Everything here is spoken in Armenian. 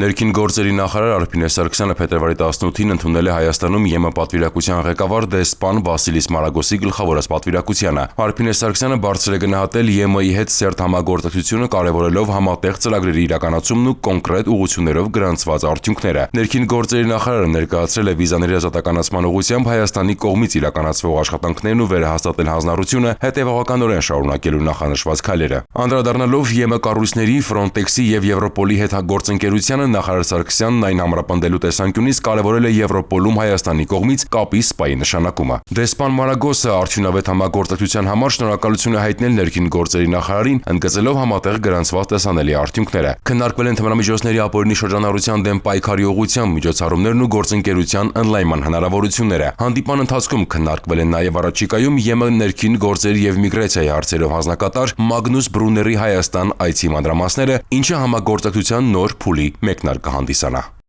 Ներքին գործերի նախարար Արփինե Սարգսյանը փետրվարի 18-ին ընդունել է Հայաստանում ԵՄ պատվիրակության ղեկավար դեսպան Վասիլիս Մարագոսի գլխավորած պատվիրակությանը։ Արփինե Սարգսյանը բարձր է գնահատել ԵՄ-ի հետ սերտ համագործակցությունը, կարևորելով համատեղ ծրագրերի իրականացումն ու կոնկրետ ուղղություններով գրանցված արդյունքները։ Ներքին գործերի նախարարը ներկայացրել է վիզաների ազատականացման ուղղությամբ Հայաստանի կողմից իրականացվող աշխատանքներն ու վերահաստատել հանձնառությունը հետևողականորեն շարունակելու նախանշված քայլերը։ Անդրադառնալով ԵՄ կառույցների, Ֆրոնտեքսի եւ Եվրոպոլի հետ գործընկերությանը, նախարար Սարգսյանն այն ամրապնդելու տեսանկյունից կարևորել է Եվրոպոլում Հայաստանի կողմից կապի սպայի նշանակումը։ Դեսպան Մարագոսը արդյունավետ համագործակցության համար շնորհակալություն է հայտնել ներքին գործերի նախարարին, ընդգծելով համատեղ գրանցված տեսանելի արդյունքները։ Քննարկվել են թմրամիջոցների ապօրինի շրջանառության դեմ պայքարի ուղղությամբ միջոցառումներն ու գործընկերության ընդլայնման հնարավորությունները։ Հանդիպման ընթացքում քննարկվել են նաև առաջիկայում ԵՄ ներքին գործերի եւ միգրացիայի հարցերով հանձնակատար Մագնուս Բրուների Հայաստան այցի մանրամասները, ինչը համագործակցության նոր փուլի մեկնարկ կհանդիսանա։